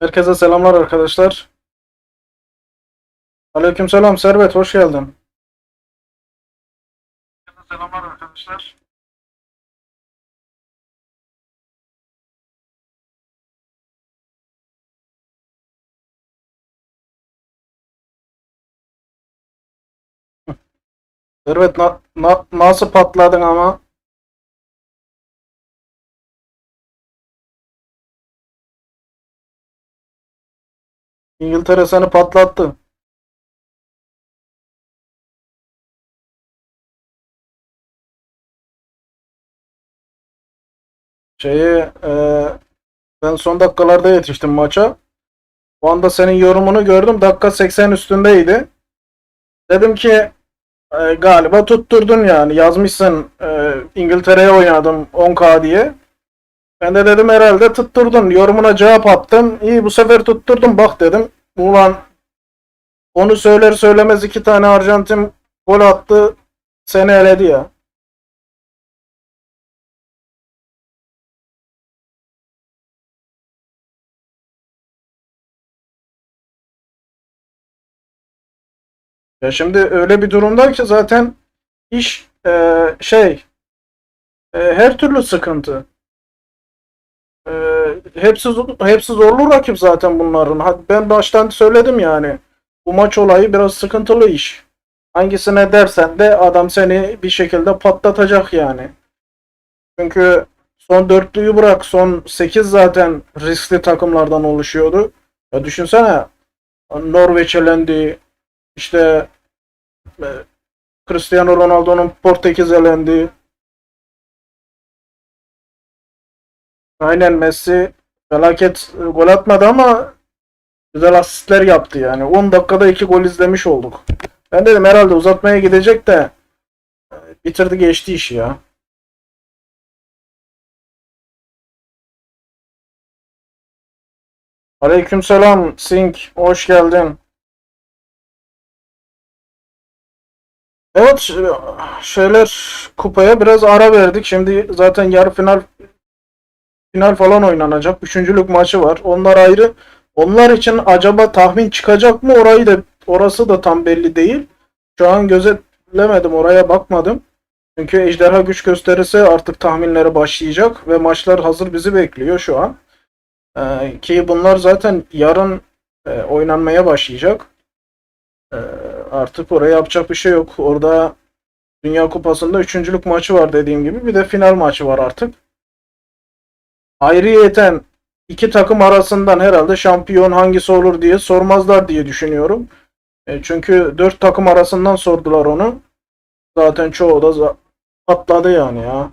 Herkese selamlar arkadaşlar. Aleykümselam Servet, hoş geldin. Herkese selamlar arkadaşlar. Servet nasıl patladın ama? İngiltere seni patlattı. Şeyi ben son dakikalarda yetiştim maça. O anda senin yorumunu gördüm. Dakika 80 üstündeydi. Dedim ki galiba tutturdun yani. Yazmışsın İngiltere'ye oynadım 10K diye. Ben de dedim herhalde tutturdun. Yorumuna cevap attım. İyi, bu sefer tutturdum bak dedim. Ulan, onu söyler söylemez iki tane Arjantin gol attı. Seni eledi ya. Ya şimdi öyle bir durumda ki zaten iş her türlü sıkıntı. E, hepsi zorlu rakip zaten bunların. Ben baştan söyledim yani. Bu maç olayı biraz sıkıntılı iş. Hangisine dersen de adam seni bir şekilde patlatacak yani. Çünkü son dörtlüyü bırak, son 8 zaten riskli takımlardan oluşuyordu. Ya düşünsene, Norveç elendi, işte e, Cristiano Ronaldo'nun Portekiz elendi. Aynen, Messi felaket gol atmadı ama güzel asistler yaptı yani. 10 dakikada 2 gol izlemiş olduk. Ben dedim herhalde uzatmaya gidecek de bitirdi geçti işi ya. Aleykümselam Sink, hoş geldin. Evet, şeyler, kupaya biraz ara verdik. Şimdi zaten yarı final falan oynanacak. Üçüncülük maçı var. Onlar ayrı. Onlar için acaba tahmin çıkacak mı? Orası da tam belli değil. Şu an gözetlemedim, oraya bakmadım. Çünkü ejderha güç gösterisi artık tahminlere başlayacak ve maçlar hazır bizi bekliyor şu an. Ki bunlar zaten yarın oynanmaya başlayacak. Ee, Artık oraya yapacak bir şey yok. Orada Dünya Kupası'nda üçüncülük maçı var dediğim gibi. Bir de final maçı var artık. Ayrıyeten iki takım arasından herhalde şampiyon hangisi olur diye sormazlar diye düşünüyorum. Çünkü dört takım arasından sordular onu. Zaten çoğu da patladı yani ya.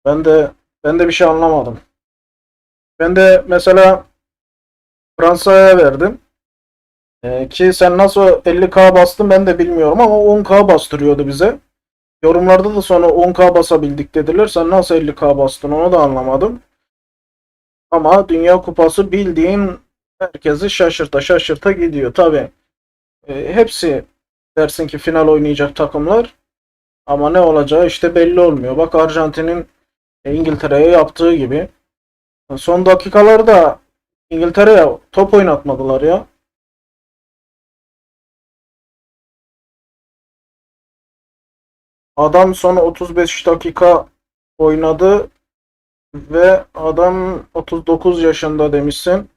Ben de ben de bir şey anlamadım. Ben de mesela Fransa'ya verdim. Ki sen nasıl 50K bastın ben de bilmiyorum ama 10K bastırıyordu bize. Yorumlarda da sonra 10K basabildik dediler. Sen nasıl 50K bastın onu da anlamadım. Ama Dünya Kupası bildiğin herkesi şaşırta şaşırta gidiyor. Tabii hepsi dersin ki final oynayacak takımlar. Ama ne olacağı işte belli olmuyor. Bak Arjantin'in İngiltere'ye yaptığı gibi. Son dakikalarda İngiltere'ye top oynatmadılar ya. Adam son 35 dakika oynadı ve adam 39 yaşında demişsin.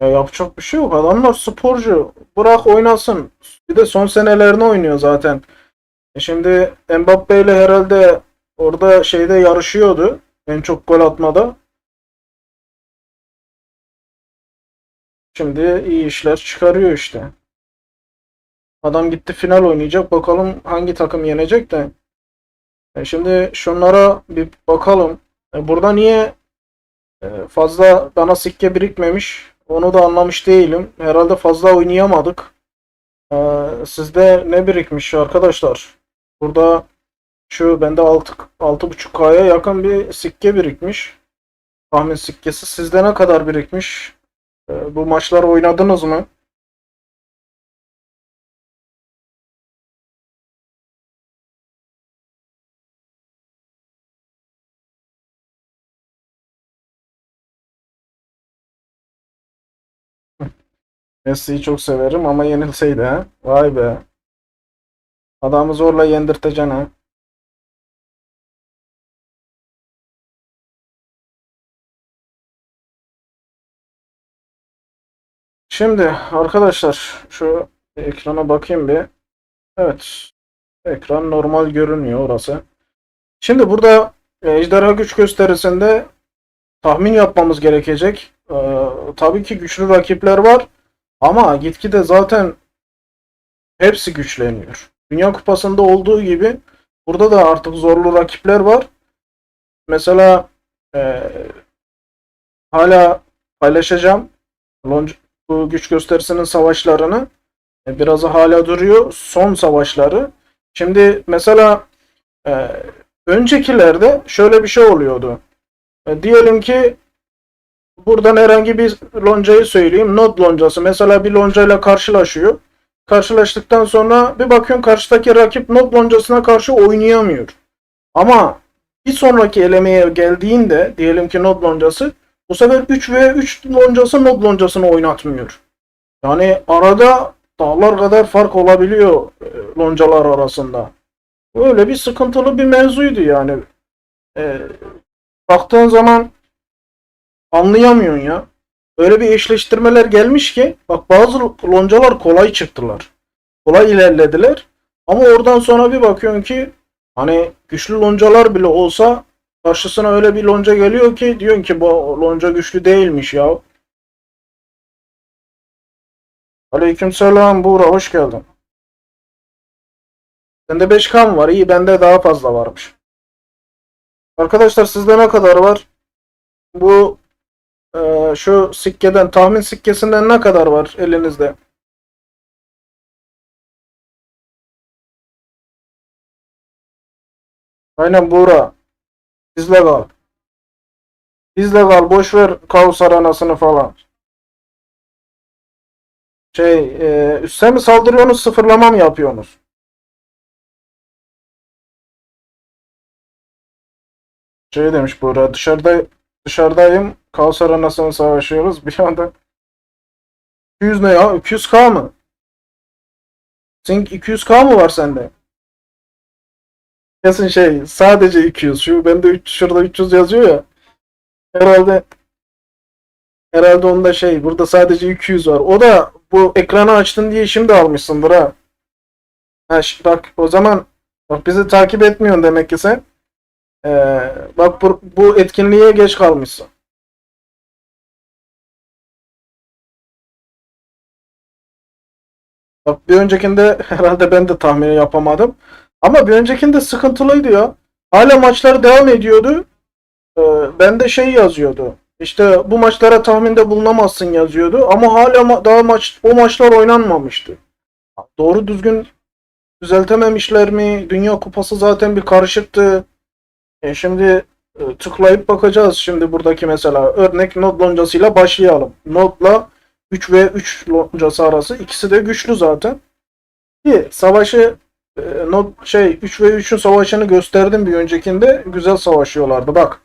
Ya yapacak bir şey yok. Adamlar sporcu. Bırak oynasın. Bir de son senelerini oynuyor zaten. Şimdi Mbappe ile herhalde orada şeyde yarışıyordu. En çok gol atmada. Şimdi iyi işler çıkarıyor işte. Adam gitti final oynayacak. Bakalım hangi takım yenecek de. Şimdi şunlara bir bakalım. Burada niye fazla dana sikke birikmemiş? Onu da anlamış değilim. Herhalde fazla oynayamadık. Sizde ne birikmiş arkadaşlar? Burada şu bende 6,5K'ya yakın bir sikke birikmiş. Tahmin sikkesi. Sizde ne kadar birikmiş? Bu maçlar oynadınız mı? Messi'yi çok severim ama yenilseydi ha. Vay be. Adamı zorla yendirteceksin ha. Şimdi arkadaşlar şu ekrana bakayım bir. Evet. Ekran normal görünüyor orası. Şimdi burada ejderha güç gösterisinde tahmin yapmamız gerekecek. Tabii ki güçlü rakipler var ama gitgide zaten hepsi güçleniyor. Dünya Kupası'nda olduğu gibi burada da artık zorlu rakipler var. Mesela e, hala paylaşacağım bu güç gösterisinin savaşlarını. Birazı hala duruyor. Son savaşları. Şimdi mesela e, öncekilerde şöyle bir şey oluyordu. Diyelim ki buradan herhangi bir loncayı söyleyeyim. Node loncası. Mesela bir loncayla karşılaşıyor. Karşılaştıktan sonra bir bakıyorsun karşıdaki rakip Node loncasına karşı oynayamıyor. Ama bir sonraki elemeye geldiğinde diyelim ki Node loncası bu sefer 3 ve 3 loncası Node loncasını oynatmıyor. Yani arada dağlar kadar fark olabiliyor loncalar arasında. Öyle bir sıkıntılı bir mevzuydu yani. E, Baktığın zaman anlayamıyorsun ya. Öyle bir eşleştirmeler gelmiş ki bak bazı loncalar kolay çıktılar. Kolay ilerlediler. Ama oradan sonra bir bakıyorsun ki hani güçlü loncalar bile olsa karşısına öyle bir lonca geliyor ki diyorsun ki bu lonca güçlü değilmiş ya. Aleykümselam Buğra, hoş geldin. Sende 5K mı var? İyi, bende daha fazla varmış. Arkadaşlar sizde ne kadar var? Bu şu sikkeden, tahmin sikkesinden ne kadar var elinizde? Aynen Buğra. Bizle kal. Bizle kal. Boş ver kaos aranasını falan. Üste mi saldırıyorsunuz, sıfırlama mı yapıyorsunuz? Demiş Buğra. Dışarıdayım. Kaos aranasını savaşıyoruz. Bir anda 200 ne ya? 200K mı? Senin 200K mı var sende? Kesin sadece 200. Şu bende şurada 300 yazıyor ya. Herhalde herhalde onda burada sadece 200 var. O da bu ekranı açtın diye şimdi almışsındır ha. Ha bak o zaman bak bizi takip etmiyorsun demek ki sen. Bak bu etkinliğe geç kalmışsın. Bak bir öncekinde herhalde ben de tahmini yapamadım. Ama bir öncekinde sıkıntılıydı ya. Hala maçlar devam ediyordu. Bende yazıyordu. İşte bu maçlara tahminde bulunamazsın yazıyordu. Ama hala daha o maçlar oynanmamıştı. Doğru düzgün düzeltememişler mi? Dünya Kupası zaten bir karışıktı. Şimdi tıklayıp bakacağız. Şimdi buradaki mesela örnek Node loncasıyla başlayalım. Node'la 3 ve 3 loncası arası ikisi de güçlü zaten. Ki savaşı Node 3 ve 3'ün savaşını gösterdim bir öncekinde. Güzel savaşıyorlardı. Bak.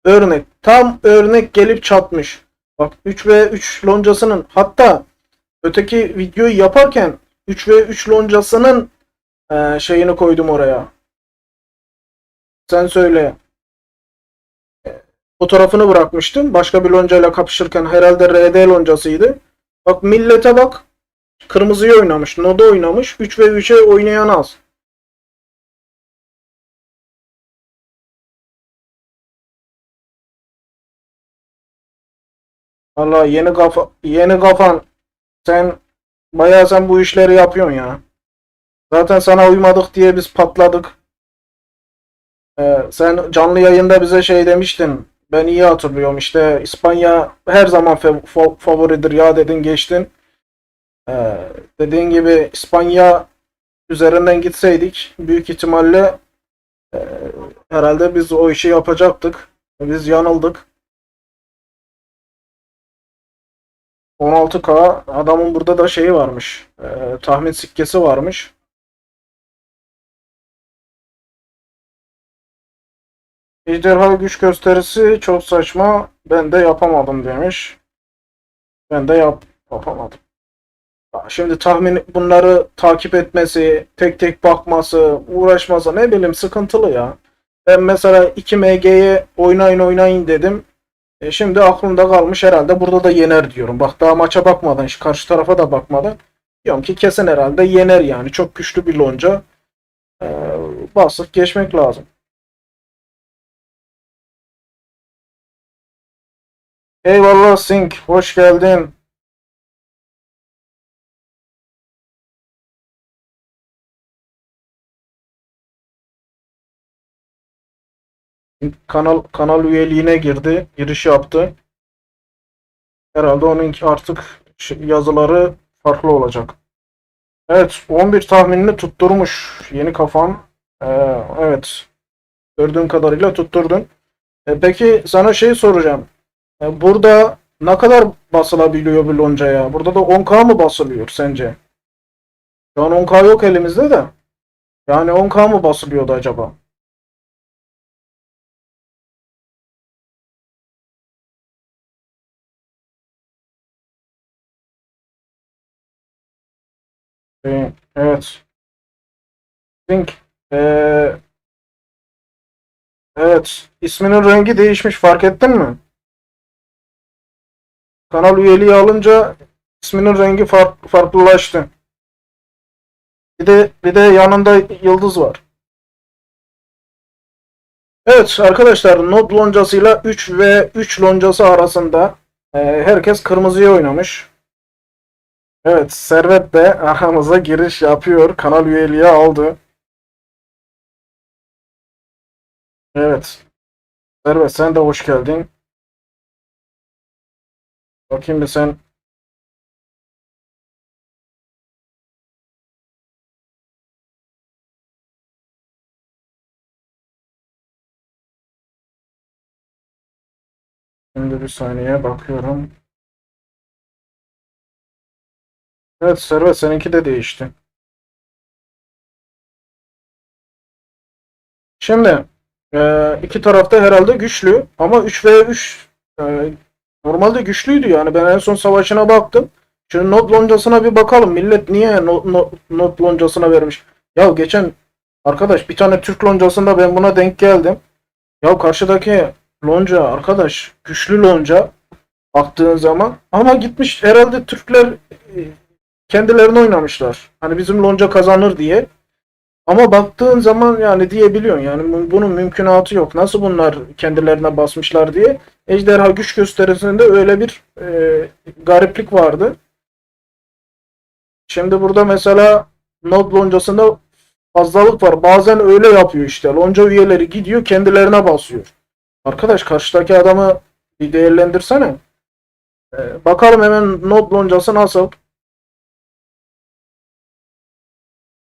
Örnek. Tam örnek gelip çatmış. Bak 3 ve 3 loncasının hatta öteki videoyu yaparken 3 ve 3 loncasının şeyini koydum oraya. Sen söyle. Fotoğrafını bırakmıştım. Başka bir loncayla kapışırken herhalde RD loncasıydı. Bak millete bak. Kırmızıyı oynamış. Noda oynamış. 3 ve 3'e oynayan az. Valla yeni kafan. Sen sen bu işleri yapıyorsun ya. Zaten sana uymadık diye biz patladık. Sen canlı yayında bize demiştin. Ben iyi hatırlıyorum işte İspanya her zaman favoridir ya dedin geçtin. Dediğin gibi İspanya üzerinden gitseydik büyük ihtimalle e, herhalde biz o işi yapacaktık. Biz yanıldık. 16K adamın burada da varmış. Tahmin sikkesi varmış. Ejderha güç gösterisi çok saçma. Ben de yapamadım demiş. Ben de yapamadım. Şimdi tahmin bunları takip etmesi, tek tek bakması, uğraşması ne bileyim sıkıntılı ya. Ben mesela 2MG'ye oynayın dedim. Şimdi aklımda kalmış herhalde burada da yener diyorum. Bak daha maça bakmadan, karşı tarafa da bakmadan diyorum ki kesin herhalde yener yani. Çok güçlü bir lonca. Basıp geçmek lazım. Eyvallah Sink, hoş geldin. Kanal üyeliğine girdi, giriş yaptı. Herhalde onun artık yazıları farklı olacak. Evet, 11 tahminini tutturmuş yeni kafam. Evet, gördüğüm kadarıyla tutturdun. Peki sana şey soracağım. Burada ne kadar basılabiliyor bir loncaya? Burada da 10K mı basılıyor sence? Şu an 10K yok elimizde de. Yani 10K mı basılıyordu acaba? Evet. Think. Ee, evet. İsminin rengi değişmiş fark ettin mi? Kanal üyeliği alınca isminin rengi farklılaştı. Bir de yanında yıldız var. Evet arkadaşlar Node loncasıyla 3 ve 3 loncası arasında herkes kırmızıya oynamış. Evet Servet de aramıza giriş yapıyor. Kanal üyeliği aldı. Evet Servet sen de hoş geldin. Bakayım bir sen. Şimdi bir saniye bakıyorum. Evet Servet seninki de değişti. Şimdi iki tarafta herhalde güçlü ama 3 ve 3 normalde güçlüydü yani ben en son savaşına baktım. Şimdi not loncasına bir bakalım. Millet niye not loncasına vermiş? Ya geçen arkadaş bir tane Türk loncasında ben buna denk geldim. Ya karşıdaki lonca arkadaş güçlü lonca baktığın zaman ama gitmiş herhalde Türkler kendilerini oynamışlar. Hani bizim lonca kazanır diye. Ama baktığın zaman yani diyebiliyorsun yani bunun mümkünatı yok. Nasıl bunlar kendilerine basmışlar diye. Ejderha güç gösterisinde öyle bir gariplik vardı. Şimdi burada mesela Node loncasında fazlalık var. Bazen öyle yapıyor işte. Lonca üyeleri gidiyor kendilerine basıyor. Arkadaş karşıdaki adamı bir değerlendirsene. Bakalım hemen Node loncası nasıl?